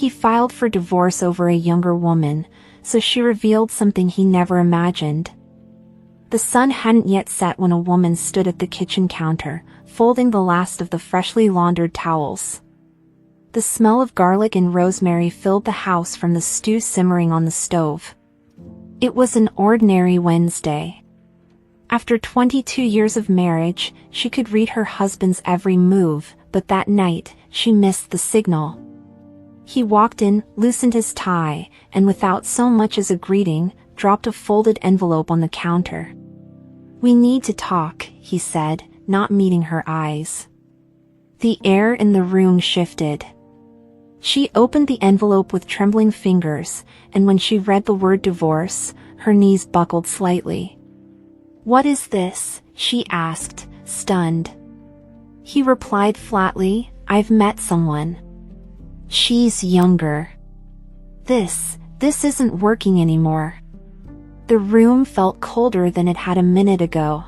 He filed for divorce over a younger woman, so she revealed something he never imagined. The sun hadn't yet set when a woman stood at the kitchen counter, folding the last of the freshly laundered towels. The smell of garlic and rosemary filled the house from the stew simmering on the stove. It was an ordinary Wednesday. After 22 years of marriage, she could read her husband's every move, but that night, she missed the signal. He walked in, loosened his tie, and without so much as a greeting, dropped a folded envelope on the counter. "We need to talk," he said, not meeting her eyes. The air in the room shifted. She opened the envelope with trembling fingers, and when she read the word divorce, her knees buckled slightly. "What is this?" she asked, stunned. He replied flatly, "I've met someone. She's younger. This isn't working anymore." The room felt colder than it had a minute ago.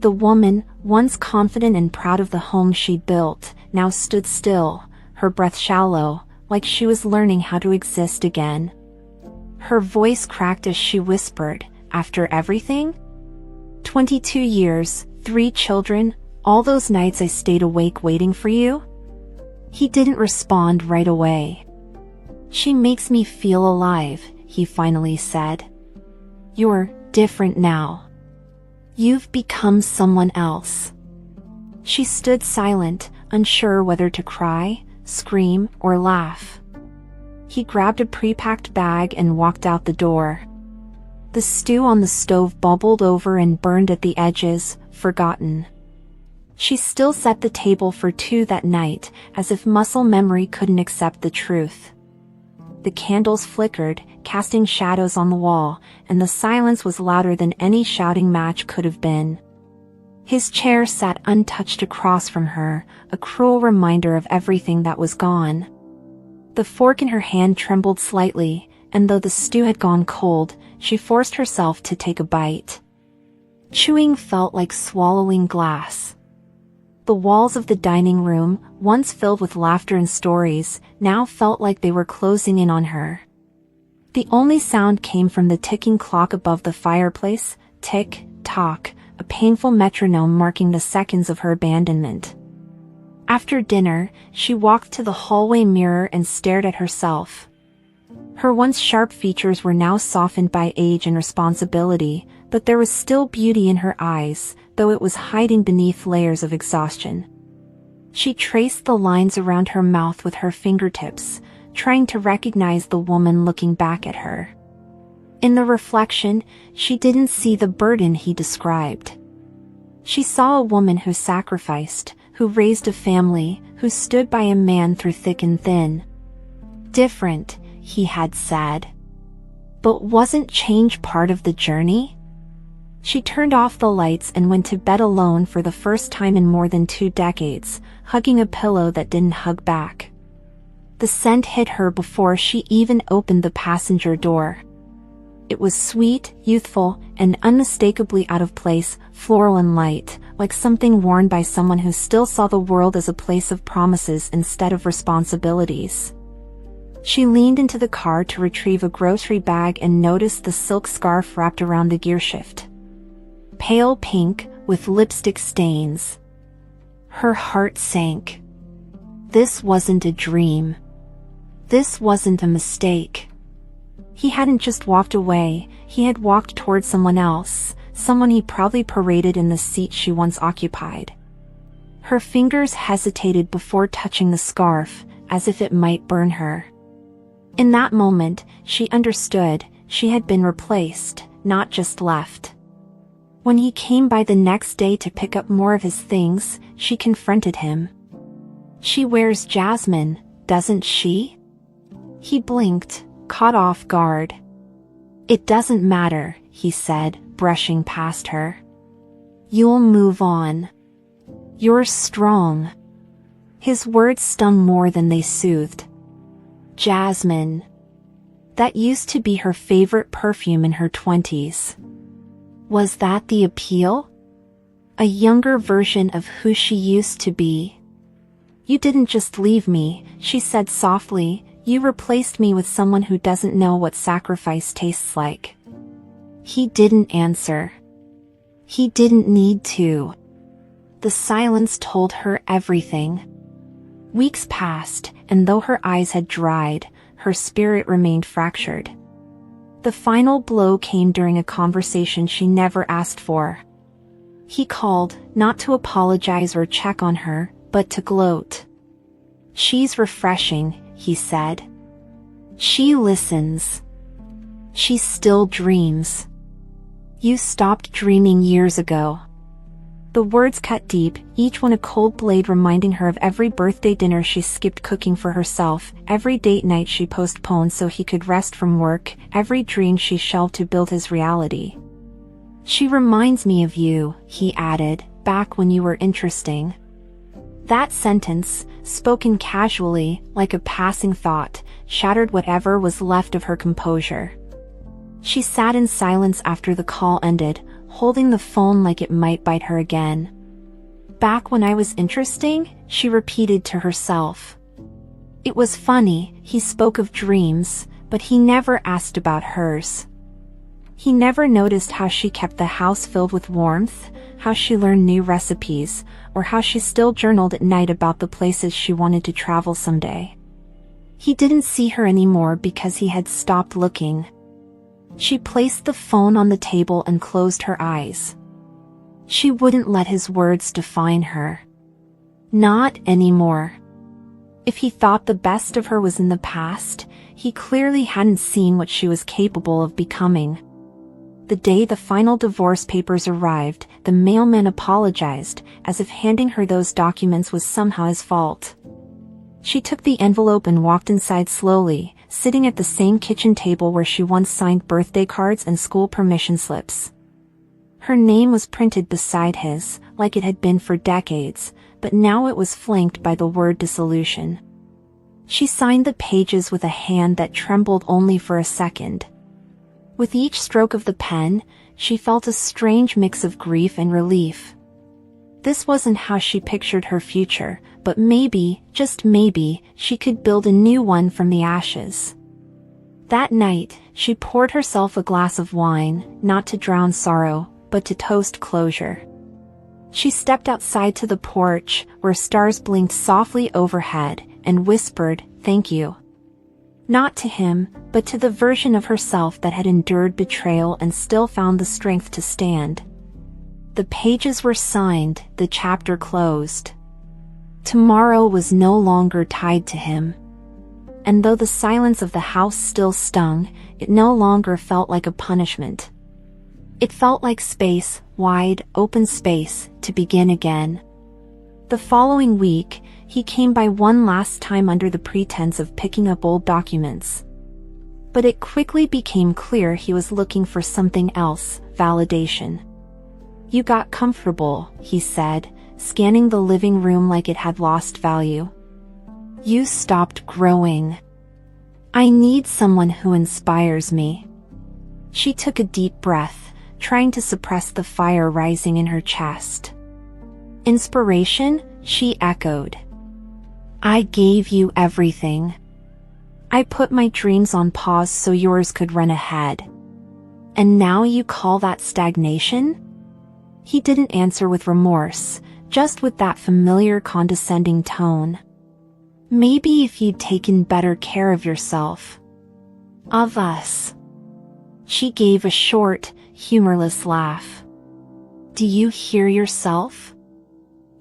The woman, once confident and proud of the home she'd built, now stood still, her breath shallow, like she was learning how to exist again. Her voice cracked as she whispered, "After everything? 22 years, 3 children, all those nights I stayed awake waiting for you?" He didn't respond right away. "She makes me feel alive," he finally said. "You're different now. You've become someone else." She stood silent, unsure whether to cry, scream, or laugh. He grabbed a pre-packed bag and walked out the door. The stew on the stove bubbled over and burned at the edges, forgotten. She still set the table for 2 that night, as if muscle memory couldn't accept the truth. The candles flickered, casting shadows on the wall, and the silence was louder than any shouting match could have been. His chair sat untouched across from her, a cruel reminder of everything that was gone. The fork in her hand trembled slightly, and though the stew had gone cold, she forced herself to take a bite. Chewing felt like swallowing glass. The walls of the dining room, once filled with laughter and stories, now felt like they were closing in on her. The only sound came from the ticking clock above the fireplace, tick-tock, a painful metronome marking the seconds of her abandonment. After dinner, she walked to the hallway mirror and stared at herself. Her once sharp features were now softened by age and responsibility, but there was still beauty in her eyes, though it was hiding beneath layers of exhaustion. She traced the lines around her mouth with her fingertips, trying to recognize the woman looking back at her. In the reflection, she didn't see the burden he described. She saw a woman who sacrificed, who raised a family, who stood by a man through thick and thin. Different, he had said. But wasn't change part of the journey? She turned off the lights and went to bed alone for the first time in more than 2 decades, hugging a pillow that didn't hug back. The scent hit her before she even opened the passenger door. It was sweet, youthful, and unmistakably out of place, floral and light, like something worn by someone who still saw the world as a place of promises instead of responsibilities. She leaned into the car to retrieve a grocery bag and noticed the silk scarf wrapped around the gearshift. Pale pink, with lipstick stains. Her heart sank. This wasn't a dream. This wasn't a mistake. He hadn't just walked away, he had walked toward someone else, someone he proudly paraded in the seat she once occupied. Her fingers hesitated before touching the scarf, as if it might burn her. In that moment, she understood, she had been replaced, not just left. When he came by the next day to pick up more of his things, she confronted him. "She wears jasmine, doesn't she?" He blinked, caught off guard. "It doesn't matter," he said, brushing past her. "You'll move on. You're strong." His words stung more than they soothed. Jasmine. That used to be her favorite perfume in her 20s. Was that the appeal? A younger version of who she used to be. "You didn't just leave me," she said softly, You replaced me with someone who doesn't know what sacrifice tastes like." He didn't answer. He didn't need to. The silence told her everything. Weeks passed, and though her eyes had dried, her spirit remained fractured. The final blow came during a conversation she never asked for. He called, not to apologize or check on her, but to gloat. "She's refreshing," he said. "She listens. She still dreams. You stopped dreaming years ago." The words cut deep, each one a cold blade reminding her of every birthday dinner she skipped cooking for herself, every date night she postponed so he could rest from work, every dream she shelved to build his reality. "She reminds me of you," he added, "back when you were interesting." That sentence, spoken casually, like a passing thought, shattered whatever was left of her composure. She sat in silence after the call ended, holding the phone like it might bite her again. "Back when I was interesting," she repeated to herself. It was funny, he spoke of dreams, but he never asked about hers. He never noticed how she kept the house filled with warmth, how she learned new recipes, or how she still journaled at night about the places she wanted to travel someday. He didn't see her anymore because he had stopped looking. She placed the phone on the table and closed her eyes. She wouldn't let his words define her. Not anymore. If he thought the best of her was in the past, he clearly hadn't seen what she was capable of becoming. The day the final divorce papers arrived, the mailman apologized, as if handing her those documents was somehow his fault. She took the envelope and walked inside slowly, sitting at the same kitchen table where she once signed birthday cards and school permission slips. Her name was printed beside his, like it had been for decades, but now it was flanked by the word dissolution. She signed the pages with a hand that trembled only for a second. With each stroke of the pen, she felt a strange mix of grief and relief. This wasn't how she pictured her future, but maybe, just maybe, she could build a new one from the ashes. That night, she poured herself a glass of wine, not to drown sorrow, but to toast closure. She stepped outside to the porch, where stars blinked softly overhead, and whispered, "Thank you." Not to him, but to the version of herself that had endured betrayal and still found the strength to stand. The pages were signed, the chapter closed. Tomorrow was no longer tied to him. And though the silence of the house still stung, it no longer felt like a punishment. It felt like space, wide, open space, to begin again. The following week, he came by one last time under the pretense of picking up old documents. But it quickly became clear he was looking for something else, validation. "You got comfortable," he said, scanning the living room like it had lost value. "You stopped growing. I need someone who inspires me." She took a deep breath, trying to suppress the fire rising in her chest. "Inspiration?" she echoed. "I gave you everything. I put my dreams on pause so yours could run ahead. And now you call that stagnation?" He didn't answer with remorse, just with that familiar condescending tone. "Maybe if you'd taken better care of yourself. Of us." She gave a short, humorless laugh. "Do you hear yourself?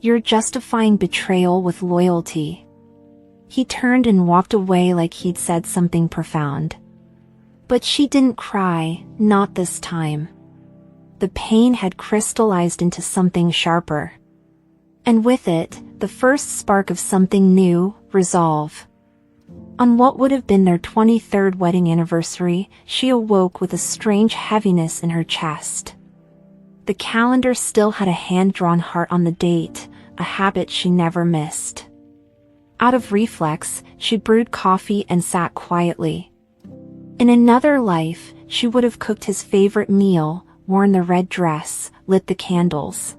You're justifying betrayal with loyalty." He turned and walked away like he'd said something profound. But she didn't cry, not this time. The pain had crystallized into something sharper. And with it, the first spark of something new, resolve. On what would have been their 23rd wedding anniversary, she awoke with a strange heaviness in her chest. The calendar still had a hand-drawn heart on the date, a habit she never missed. Out of reflex, she brewed coffee and sat quietly. In another life, she would have cooked his favorite meal, worn the red dress, lit the candles.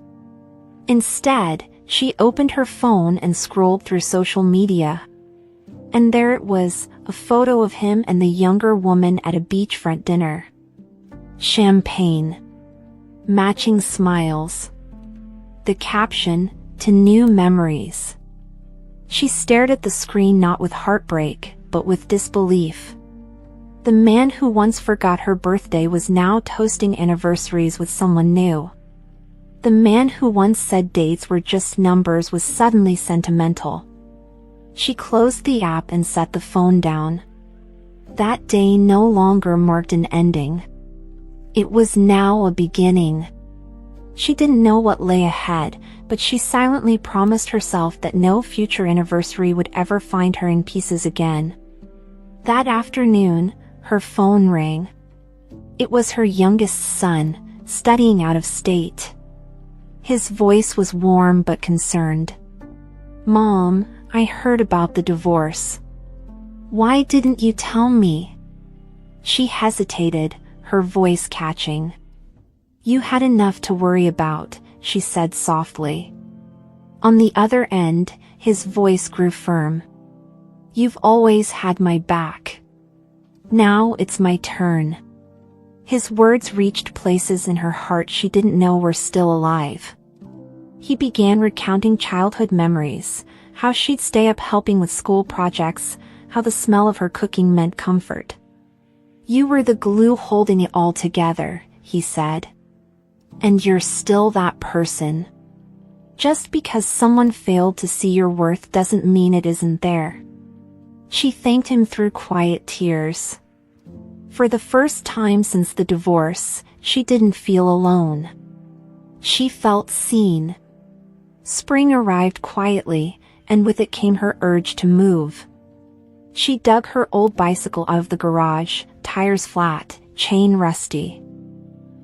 Instead, she opened her phone and scrolled through social media. And there it was, a photo of him and the younger woman at a beachfront dinner. Champagne. Matching smiles. The caption, "To new memories." She stared at the screen not with heartbreak, but with disbelief. The man who once forgot her birthday was now toasting anniversaries with someone new. The man who once said dates were just numbers was suddenly sentimental. She closed the app and set the phone down. That day no longer marked an ending. It was now a beginning. She didn't know what lay ahead, but she silently promised herself that no future anniversary would ever find her in pieces again. That afternoon, her phone rang. It was her youngest son, studying out of state. His voice was warm but concerned. "Mom, I heard about the divorce. Why didn't you tell me?" She hesitated, her voice catching. "You had enough to worry about," she said softly. On the other end, his voice grew firm. "You've always had my back. Now it's my turn." His words reached places in her heart she didn't know were still alive. He began recounting childhood memories, how she'd stay up helping with school projects, how the smell of her cooking meant comfort. "You were the glue holding it all together," he said. "And you're still that person. Just because someone failed to see your worth doesn't mean it isn't there." She thanked him through quiet tears. For the first time since the divorce, she didn't feel alone. She felt seen. Spring arrived quietly, and with it came her urge to move. She dug her old bicycle out of the garage, tires flat, chain rusty.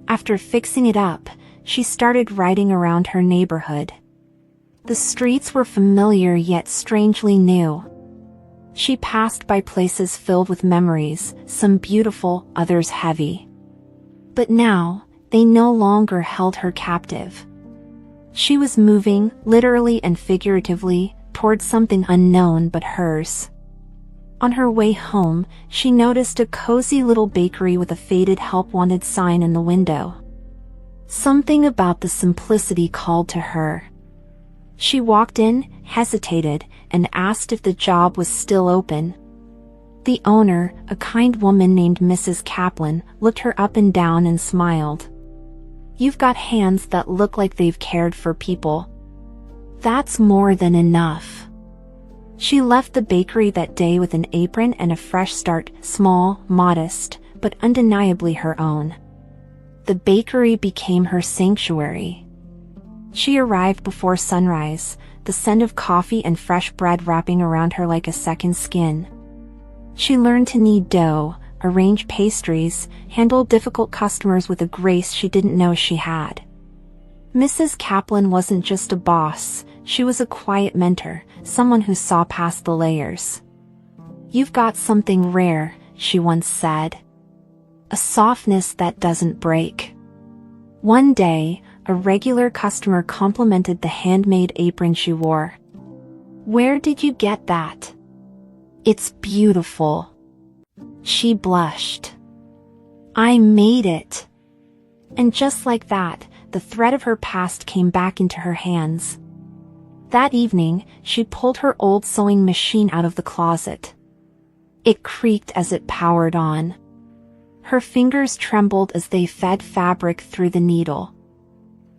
After fixing it up, she started riding around her neighborhood. The streets were familiar yet strangely new. She passed by places filled with memories, some beautiful, others heavy. But now, they no longer held her captive. She was moving, literally and figuratively, towards something unknown but hers. On her way home, she noticed a cozy little bakery with a faded "Help Wanted" sign in the window. Something about the simplicity called to her. She walked in, hesitated, and asked if the job was still open. The owner, a kind woman named Mrs. Kaplan, looked her up and down and smiled. "You've got hands that look like they've cared for people. That's more than enough." She left the bakery that day with an apron and a fresh start, small, modest, but undeniably her own. The bakery became her sanctuary. She arrived before sunrise, the scent of coffee and fresh bread wrapping around her like a second skin. She learned to knead dough, arrange pastries, handle difficult customers with a grace she didn't know she had. Mrs. Kaplan wasn't just a boss, she was a quiet mentor, someone who saw past the layers. "You've got something rare," she once said. "A softness that doesn't break." One day, a regular customer complimented the handmade apron she wore. "Where did you get that?" "It's beautiful." She blushed. "I made it." And just like that, the thread of her past came back into her hands. That evening, she pulled her old sewing machine out of the closet. It creaked as it powered on. Her fingers trembled as they fed fabric through the needle.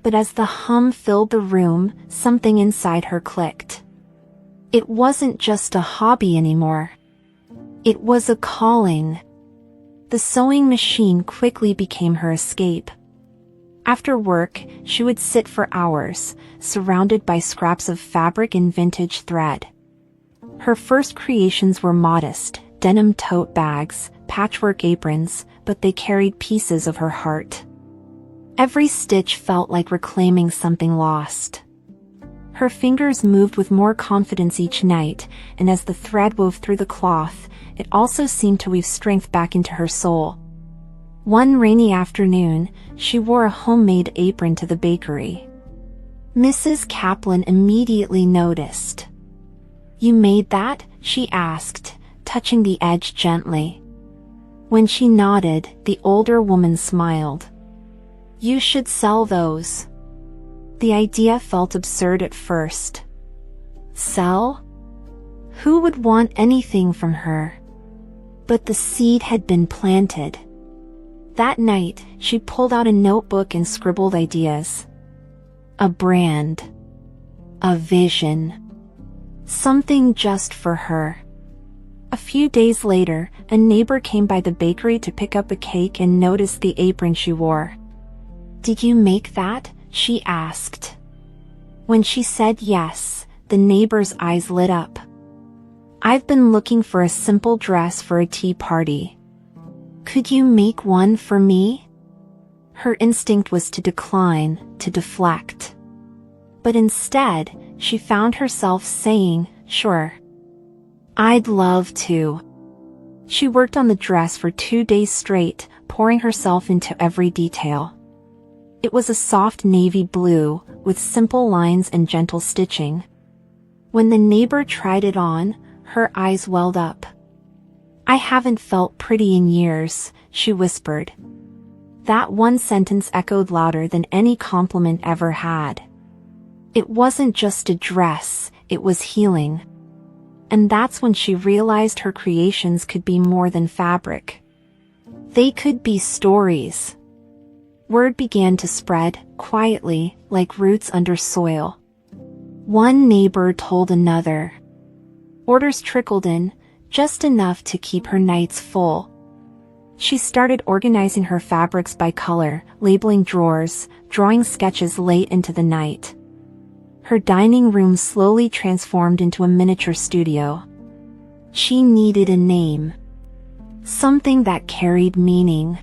But as the hum filled the room, something inside her clicked. It wasn't just a hobby anymore. It was a calling. The sewing machine quickly became her escape. After work, she would sit for hours, surrounded by scraps of fabric and vintage thread. Her first creations were modest, denim tote bags, patchwork aprons, but they carried pieces of her heart. Every stitch felt like reclaiming something lost. Her fingers moved with more confidence each night, and as the thread wove through the cloth, it also seemed to weave strength back into her soul. One rainy afternoon, she wore a homemade apron to the bakery. Mrs. Kaplan immediately noticed. "You made that?" she asked, touching the edge gently. When she nodded, the older woman smiled. "You should sell those." The idea felt absurd at first. Sell? Who would want anything from her? But the seed had been planted. That night, she pulled out a notebook and scribbled ideas. A brand. A vision. Something just for her. A few days later, a neighbor came by the bakery to pick up a cake and noticed the apron she wore. "Did you make that?" she asked. When she said yes, the neighbor's eyes lit up. "I've been looking for a simple dress for a tea party. Could you make one for me?" Her instinct was to decline, to deflect. But instead, she found herself saying, "Sure. I'd love to." She worked on the dress for 2 days straight, pouring herself into every detail. It was a soft navy blue, with simple lines and gentle stitching. When the neighbor tried it on, her eyes welled up. "I haven't felt pretty in years," she whispered. That one sentence echoed louder than any compliment ever had. It wasn't just a dress, it was healing. And that's when she realized her creations could be more than fabric. They could be stories. Word began to spread, quietly, like roots under soil. One neighbor told another. Orders trickled in, just enough to keep her nights full. She started organizing her fabrics by color, labeling drawers, drawing sketches late into the night. Her dining room slowly transformed into a miniature studio. She needed a name. Something that carried meaning.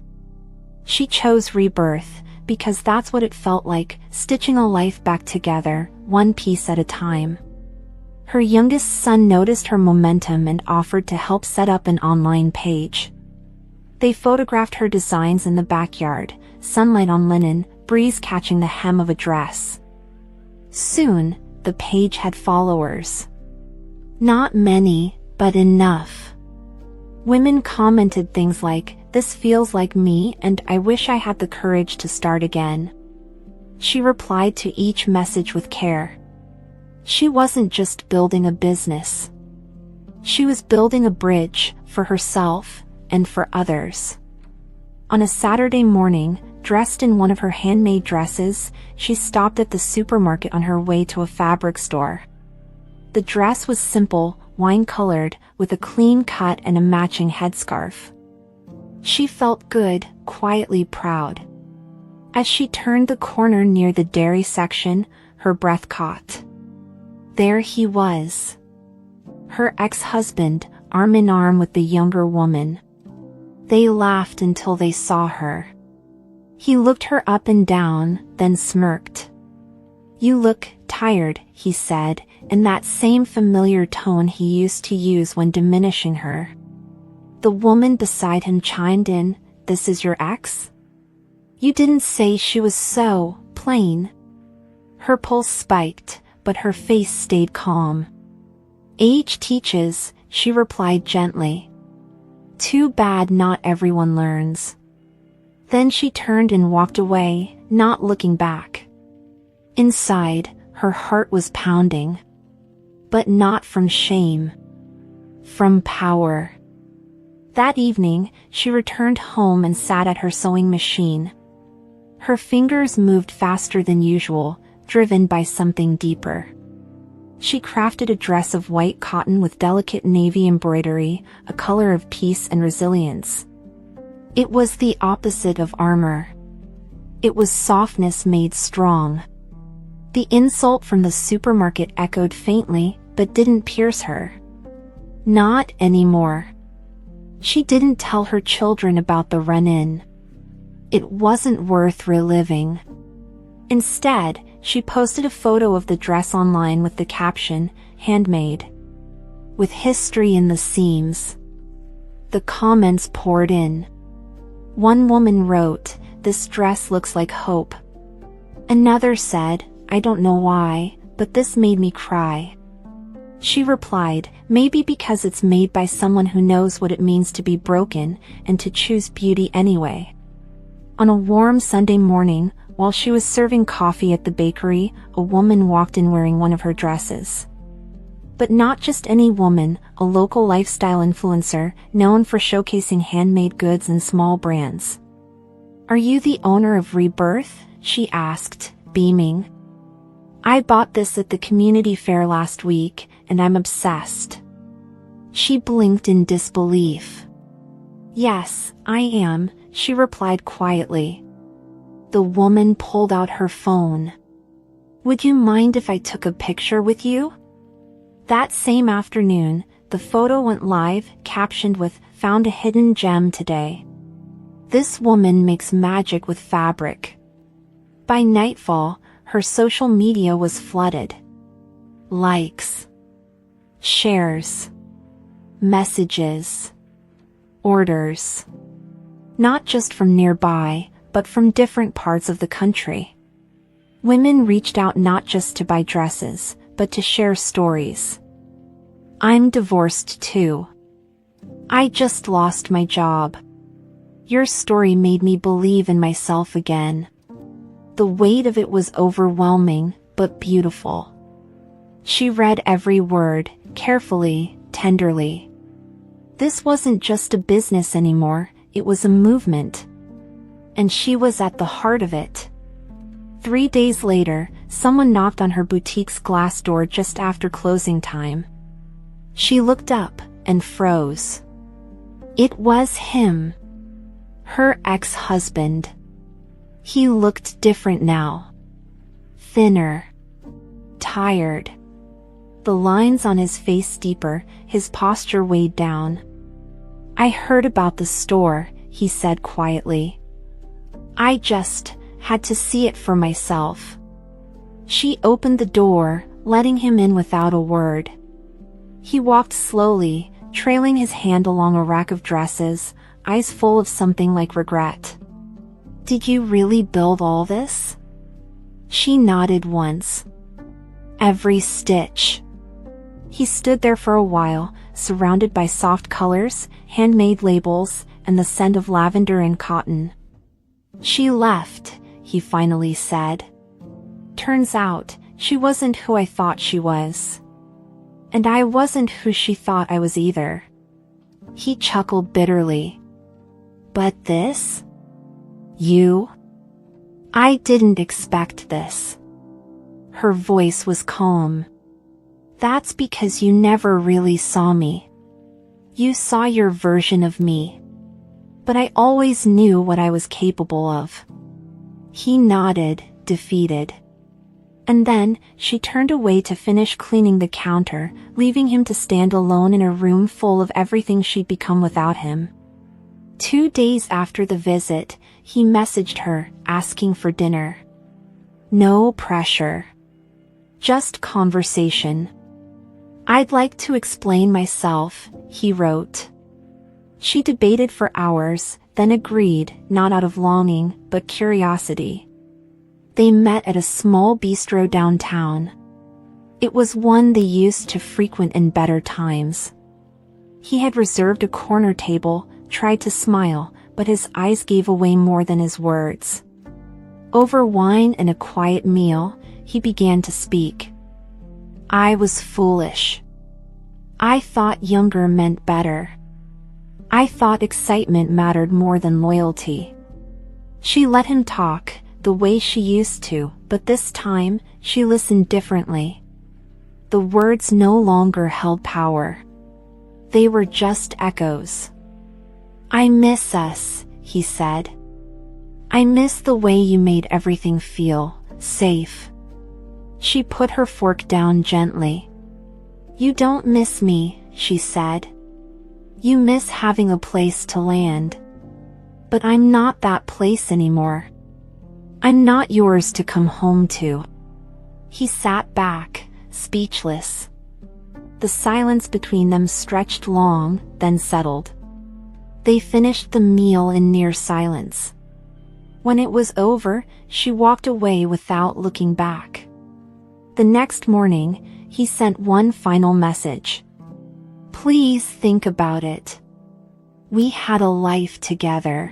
She chose Rebirth, because that's what it felt like, stitching a life back together, one piece at a time. Her youngest son noticed her momentum and offered to help set up an online page. They photographed her designs in the backyard, sunlight on linen, breeze catching the hem of a dress. Soon, the page had followers. Not many, but enough. Women commented things like, "This feels like me and I wish I had the courage to start again." She replied to each message with care. She wasn't just building a business. She was building a bridge, for herself, and for others. On a Saturday morning, dressed in one of her handmade dresses, she stopped at the supermarket on her way to a fabric store. The dress was simple, wine-colored, with a clean cut and a matching headscarf. She felt good, quietly proud. As she turned the corner near the dairy section, her breath caught. There he was. Her ex-husband, arm in arm with the younger woman. They laughed until they saw her. He looked her up and down, then smirked. "You look tired," he said, in that same familiar tone he used to use when diminishing her. The woman beside him chimed in, "This is your ex?" "You didn't say she was so plain." Her pulse spiked, but her face stayed calm. "Age teaches," she replied gently. "Too bad not everyone learns." Then she turned and walked away, not looking back. Inside, her heart was pounding. But not from shame. From power. That evening, she returned home and sat at her sewing machine. Her fingers moved faster than usual, driven by something deeper. She crafted a dress of white cotton with delicate navy embroidery, a color of peace and resilience. It was the opposite of armor. It was softness made strong. The insult from the supermarket echoed faintly, but didn't pierce her. Not anymore. She didn't tell her children about the run-in. It wasn't worth reliving. Instead, she posted a photo of the dress online with the caption, "Handmade." With history in the seams. The comments poured in. One woman wrote, "This dress looks like hope." Another said, "I don't know why, but this made me cry." She replied, maybe because it's made by someone who knows what it means to be broken and to choose beauty anyway. On a warm Sunday morning, while she was serving coffee at the bakery, a woman walked in wearing one of her dresses. But not just any woman, a local lifestyle influencer, known for showcasing handmade goods and small brands. "Are you the owner of Rebirth?" she asked, beaming. "I bought this at the community fair last week, and I'm obsessed." She blinked in disbelief. "Yes, I am," she replied quietly. The woman pulled out her phone. "Would you mind if I took a picture with you?" That same afternoon, the photo went live, captioned with, "Found a hidden gem today. This woman makes magic with fabric." By nightfall, her social media was flooded. Likes, shares, messages, orders. Not just from nearby, but from different parts of the country. Women reached out not just to buy dresses, but to share stories. "I'm divorced too. I just lost my job. Your story made me believe in myself again." The weight of it was overwhelming, but beautiful. She read every word, carefully, tenderly. This wasn't just a business anymore, it was a movement. And she was at the heart of it. 3 days later, someone knocked on her boutique's glass door just after closing time. She looked up and froze. It was him. Her ex-husband. He looked different now. Thinner. Tired. The lines on his face deeper, his posture weighed down. "I heard about the store," he said quietly. "I just had to see it for myself." She opened the door, letting him in without a word. He walked slowly, trailing his hand along a rack of dresses, eyes full of something like regret. "Did you really build all this?" She nodded once. "Every stitch." He stood there for a while, surrounded by soft colors, handmade labels, and the scent of lavender and cotton. "She left," he finally said. "Turns out, she wasn't who I thought she was. And I wasn't who she thought I was either." He chuckled bitterly. "But this? You? I didn't expect this." Her voice was calm. "That's because you never really saw me. You saw your version of me. But I always knew what I was capable of." He nodded, defeated. And then, she turned away to finish cleaning the counter, leaving him to stand alone in a room full of everything she'd become without him. 2 days after the visit, he messaged her, asking for dinner. No pressure. Just conversation. "I'd like to explain myself," he wrote. She debated for hours, then agreed, not out of longing, but curiosity. They met at a small bistro downtown. It was one they used to frequent in better times. He had reserved a corner table, tried to smile, but his eyes gave away more than his words. Over wine and a quiet meal, he began to speak. "I was foolish. I thought younger meant better. I thought excitement mattered more than loyalty." She let him talk, the way she used to, but this time, she listened differently. The words no longer held power. They were just echoes. "I miss us," he said. "I miss the way you made everything feel safe." She put her fork down gently. "You don't miss me," she said. "You miss having a place to land. But I'm not that place anymore. I'm not yours to come home to." He sat back, speechless. The silence between them stretched long, then settled. They finished the meal in near silence. When it was over, she walked away without looking back. The next morning, he sent one final message. "Please think about it. We had a life together."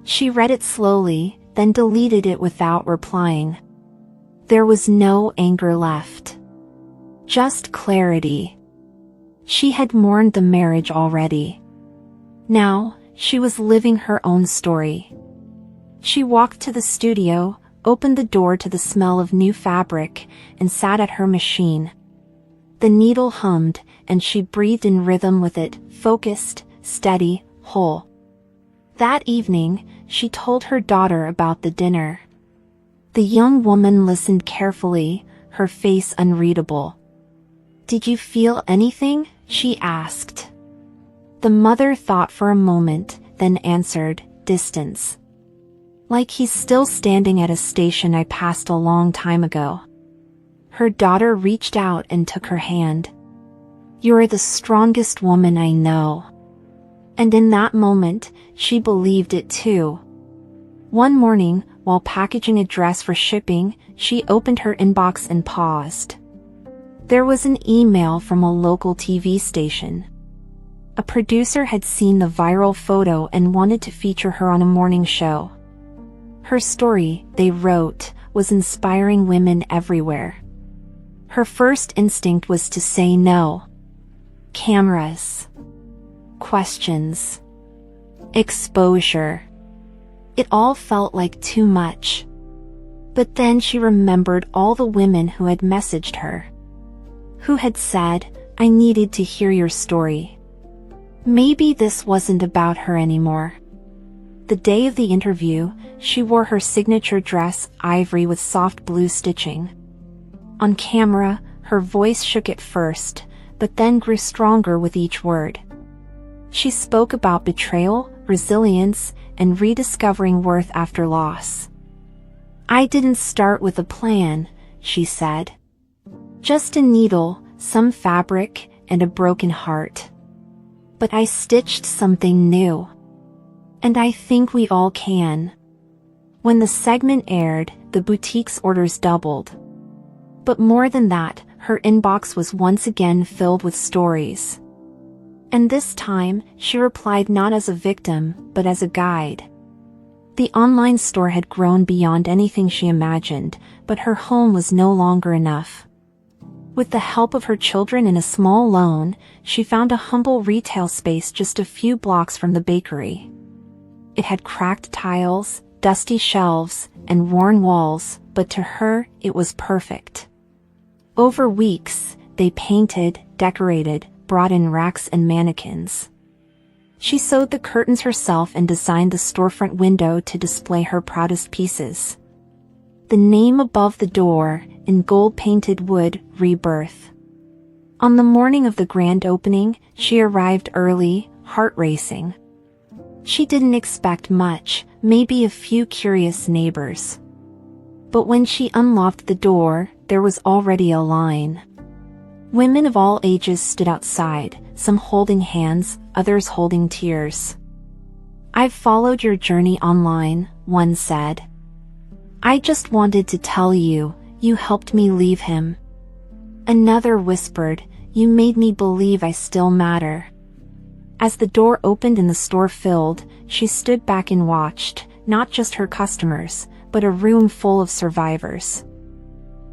She read it slowly, then deleted it without replying. There was no anger left. Just clarity. She had mourned the marriage already. Now, she was living her own story. She walked to the studio, opened the door to the smell of new fabric, and sat at her machine. The needle hummed, and she breathed in rhythm with it, focused, steady, whole. That evening, she told her daughter about the dinner. The young woman listened carefully, her face unreadable. "Did you feel anything?" she asked. The mother thought for a moment, then answered, "Distance. Like he's still standing at a station I passed a long time ago." Her daughter reached out and took her hand. "You're the strongest woman I know." And in that moment, she believed it too. One morning, while packaging a dress for shipping, she opened her inbox and paused. There was an email from a local TV station. A producer had seen the viral photo and wanted to feature her on a morning show. Her story, they wrote, was inspiring women everywhere. Her first instinct was to say no. Cameras. Questions. Exposure. It all felt like too much. But then she remembered all the women who had messaged her. Who had said, "I needed to hear your story." Maybe this wasn't about her anymore. The day of the interview, she wore her signature dress, ivory with soft blue stitching. On camera, her voice shook at first, but then grew stronger with each word. She spoke about betrayal, resilience, and rediscovering worth after loss. "I didn't start with a plan," she said. "Just a needle, some fabric, and a broken heart. But I stitched something new. And I think we all can." When the segment aired, the boutique's orders doubled. But more than that, her inbox was once again filled with stories. And this time, she replied not as a victim, but as a guide. The online store had grown beyond anything she imagined, but her home was no longer enough. With the help of her children and a small loan, she found a humble retail space just a few blocks from the bakery. It had cracked tiles, dusty shelves, and worn walls, but to her, it was perfect. Over weeks, they painted, decorated, brought in racks and mannequins. She sewed the curtains herself and designed the storefront window to display her proudest pieces. The name above the door, in gold-painted wood, Rebirth. On the morning of the grand opening, she arrived early, heart racing. She didn't expect much, maybe a few curious neighbors. But when she unlocked the door, there was already a line. Women of all ages stood outside, some holding hands, others holding tears. "I've followed your journey online," one said. "I just wanted to tell you, you helped me leave him." Another whispered, "You made me believe I still matter." As the door opened and the store filled, she stood back and watched, not just her customers, but a room full of survivors.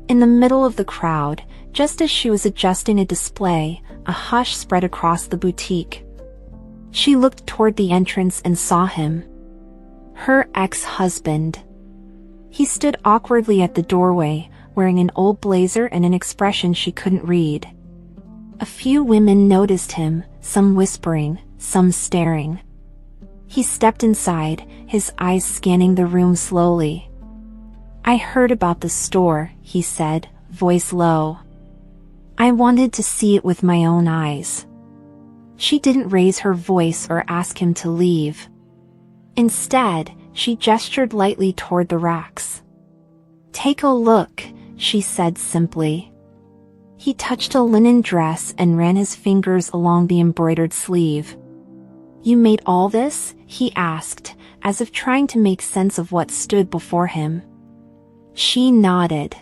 In the middle of the crowd, just as she was adjusting a display, a hush spread across the boutique. She looked toward the entrance and saw him. Her ex-husband. He stood awkwardly at the doorway, wearing an old blazer and an expression she couldn't read. A few women noticed him, some whispering, some staring. He stepped inside, his eyes scanning the room slowly. "I heard about the store," he said, voice low. "I wanted to see it with my own eyes." She didn't raise her voice or ask him to leave. Instead, she gestured lightly toward the racks. "Take a look," she said simply. He touched a linen dress and ran his fingers along the embroidered sleeve. "You made all this?" he asked, as if trying to make sense of what stood before him. She nodded.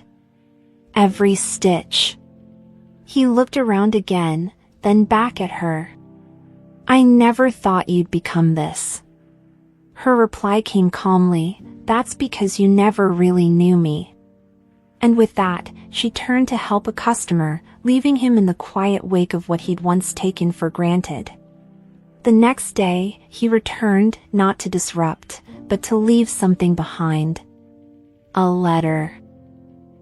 "Every stitch." He looked around again, then back at her. "I never thought you'd become this." Her reply came calmly, "That's because you never really knew me." And with that, she turned to help a customer, leaving him in the quiet wake of what he'd once taken for granted. The next day, he returned, not to disrupt, but to leave something behind. A letter.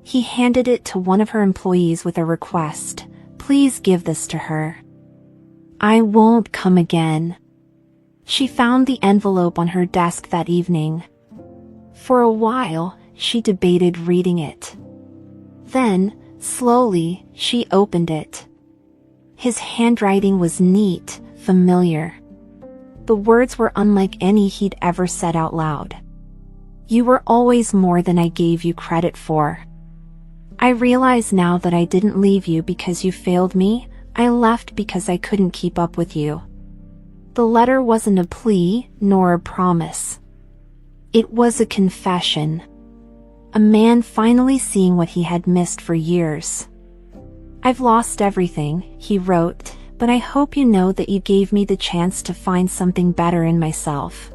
He handed it to one of her employees with a request, "Please give this to her. I won't come again." She found the envelope on her desk that evening. For a while, she debated reading it. Then, slowly, she opened it. His handwriting was neat, familiar. The words were unlike any he'd ever said out loud. "You were always more than I gave you credit for. I realize now that I didn't leave you because you failed me, I left because I couldn't keep up with you." The letter wasn't a plea, nor a promise. It was a confession. A man finally seeing what he had missed for years. "I've lost everything," he wrote, "but I hope you know that you gave me the chance to find something better in myself."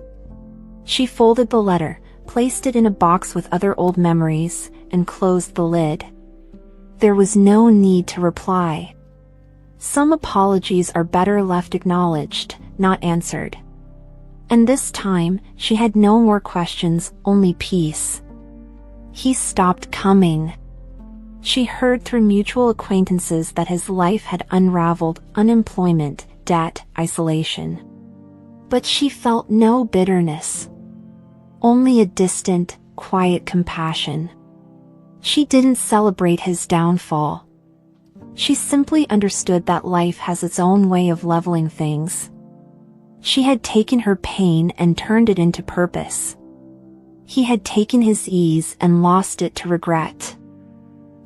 She folded the letter, placed it in a box with other old memories, and closed the lid. There was no need to reply. Some apologies are better left acknowledged, not answered. And this time, she had no more questions, only peace. He stopped coming. She heard through mutual acquaintances that his life had unraveled: unemployment, debt, isolation. But she felt no bitterness. Only a distant, quiet compassion. She didn't celebrate his downfall. She simply understood that life has its own way of leveling things. She had taken her pain and turned it into purpose. He had taken his ease and lost it to regret.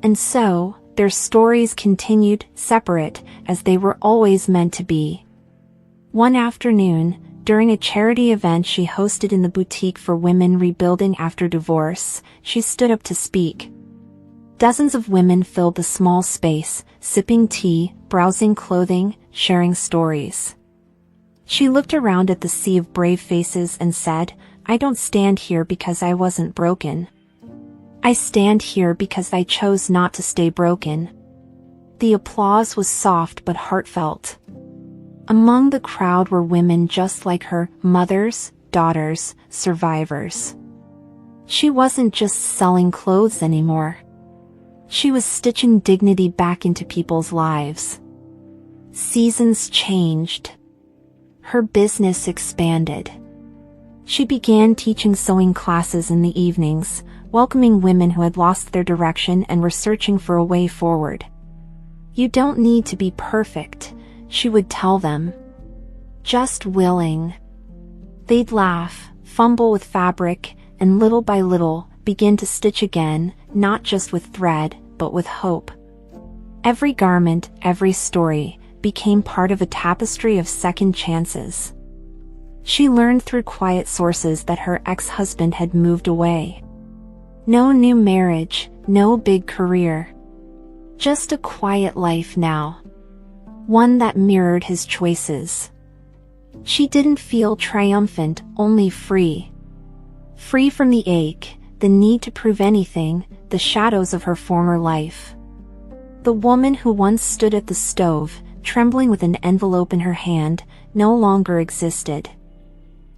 And so, their stories continued, separate, as they were always meant to be. One afternoon, during a charity event she hosted in the boutique for women rebuilding after divorce, she stood up to speak. Dozens of women filled the small space, sipping tea, browsing clothing, sharing stories. She looked around at the sea of brave faces and said, "I don't stand here because I wasn't broken. I stand here because I chose not to stay broken." The applause was soft but heartfelt. Among the crowd were women just like her, mothers, daughters, survivors. She wasn't just selling clothes anymore. She was stitching dignity back into people's lives. Seasons changed. Her business expanded. She began teaching sewing classes in the evenings, welcoming women who had lost their direction and were searching for a way forward. "You don't need to be perfect," she would tell them. "Just willing." They'd laugh, fumble with fabric, and little by little, begin to stitch again, not just with thread, but with hope. Every garment, every story, became part of a tapestry of second chances. She learned through quiet sources that her ex-husband had moved away. No new marriage, no big career. Just a quiet life now. One that mirrored his choices. She didn't feel triumphant, only free. Free from the ache, the need to prove anything, the shadows of her former life. The woman who once stood at the stove, trembling with an envelope in her hand, no longer existed.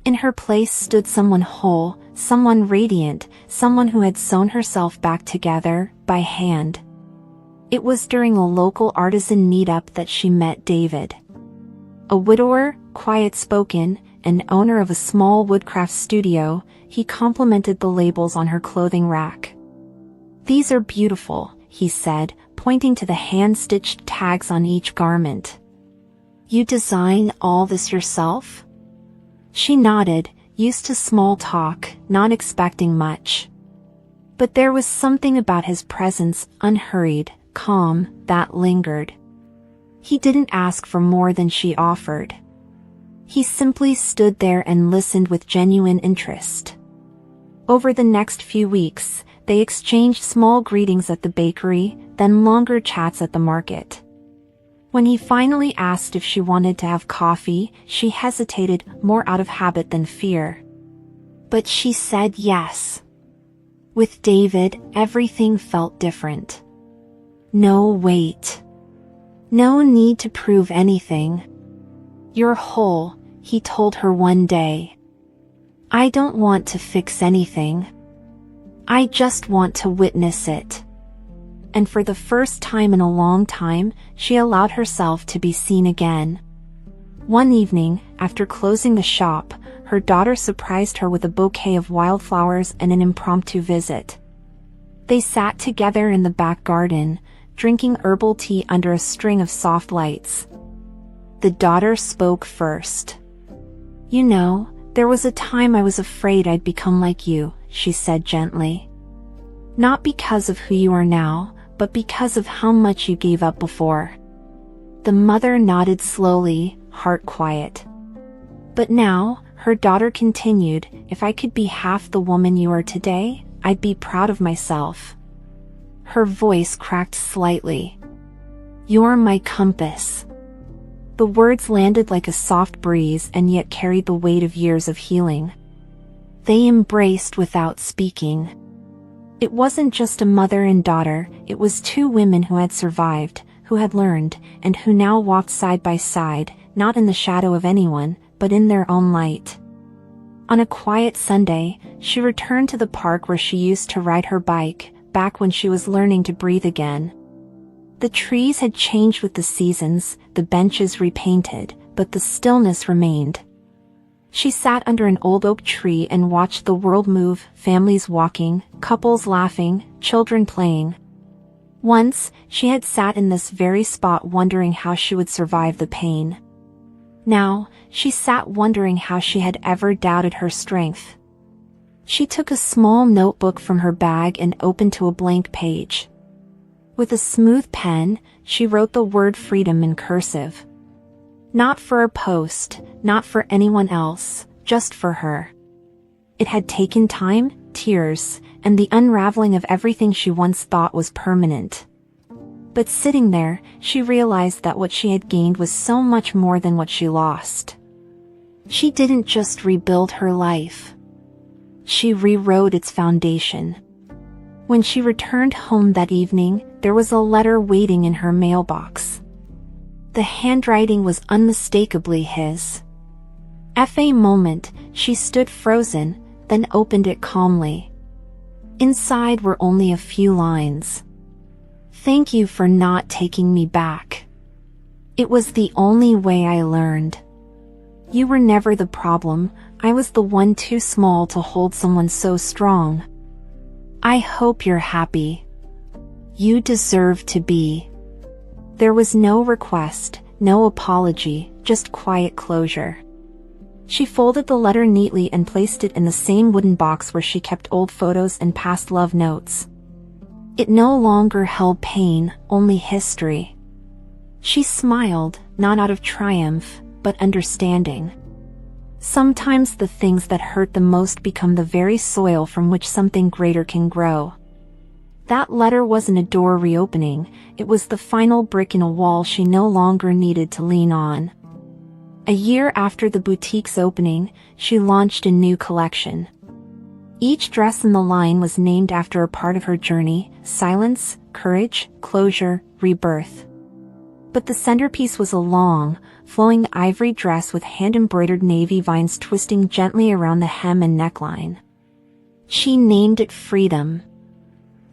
In her place stood someone whole, someone radiant, someone who had sewn herself back together, by hand. It was during a local artisan meetup that she met David. A widower, quiet-spoken, and owner of a small woodcraft studio, he complimented the labels on her clothing rack. "These are beautiful," he said, pointing to the hand-stitched tags on each garment. "You design all this yourself?" She nodded, used to small talk, not expecting much. But there was something about his presence, unhurried, calm, that lingered. He didn't ask for more than she offered. He simply stood there and listened with genuine interest. Over the next few weeks, they exchanged small greetings at the bakery, then longer chats at the market. When he finally asked if she wanted to have coffee, she hesitated, more out of habit than fear. But she said yes. With David, everything felt different. No wait. No need to prove anything. You're whole, he told her one day. I don't want to fix anything. I just want to witness it. And for the first time in a long time, she allowed herself to be seen again. One evening, after closing the shop, her daughter surprised her with a bouquet of wildflowers and an impromptu visit. They sat together in the back garden, drinking herbal tea under a string of soft lights. The daughter spoke first. You know, there was a time I was afraid I'd become like you, she said gently. Not because of who you are now, but because of how much you gave up before. The mother nodded slowly, heart quiet. But now, her daughter continued, if I could be half the woman you are today, I'd be proud of myself. Her voice cracked slightly. You're my compass. The words landed like a soft breeze and yet carried the weight of years of healing. They embraced without speaking. It wasn't just a mother and daughter, it was two women who had survived, who had learned, and who now walked side by side, not in the shadow of anyone, but in their own light. On a quiet Sunday, she returned to the park where she used to ride her bike, back when she was learning to breathe again. The trees had changed with the seasons, the benches repainted, but the stillness remained. She sat under an old oak tree and watched the world move, families walking, couples laughing, children playing. Once, she had sat in this very spot wondering how she would survive the pain. Now, she sat wondering how she had ever doubted her strength. She took a small notebook from her bag and opened to a blank page. With a smooth pen, she wrote the word freedom in cursive. Not for a post, not for anyone else, just for her. It had taken time, tears, and the unraveling of everything she once thought was permanent. But sitting there, she realized that what she had gained was so much more than what she lost. She didn't just rebuild her life. She rewrote its foundation. When she returned home that evening, there was a letter waiting in her mailbox. The handwriting was unmistakably his. For a moment, she stood frozen, then opened it calmly. Inside were only a few lines. Thank you for not taking me back. It was the only way I learned. You were never the problem, I was the one too small to hold someone so strong. I hope you're happy. You deserve to be. There was no request, no apology, just quiet closure. She folded the letter neatly and placed it in the same wooden box where she kept old photos and past love notes. It no longer held pain, only history. She smiled, not out of triumph, but understanding. Sometimes the things that hurt the most become the very soil from which something greater can grow. That letter wasn't a door reopening, it was the final brick in a wall she no longer needed to lean on. A year after the boutique's opening, she launched a new collection. Each dress in the line was named after a part of her journey: silence, courage, closure, rebirth. But the centerpiece was a long, flowing ivory dress with hand-embroidered navy vines twisting gently around the hem and neckline. She named it Freedom.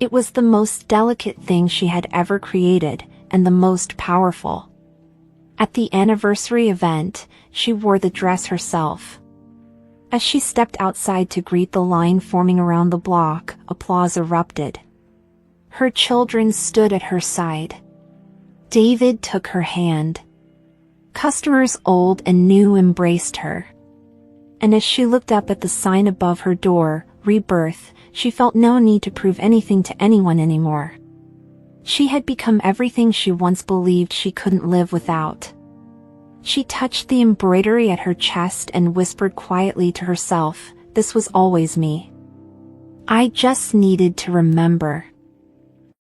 It was the most delicate thing she had ever created, and the most powerful. At the anniversary event, she wore the dress herself. As she stepped outside to greet the line forming around the block, applause erupted. Her children stood at her side. David took her hand. Customers old and new embraced her. And as she looked up at the sign above her door, Rebirth, she felt no need to prove anything to anyone anymore. She had become everything she once believed she couldn't live without. She touched the embroidery at her chest and whispered quietly to herself, "This was always me. I just needed to remember."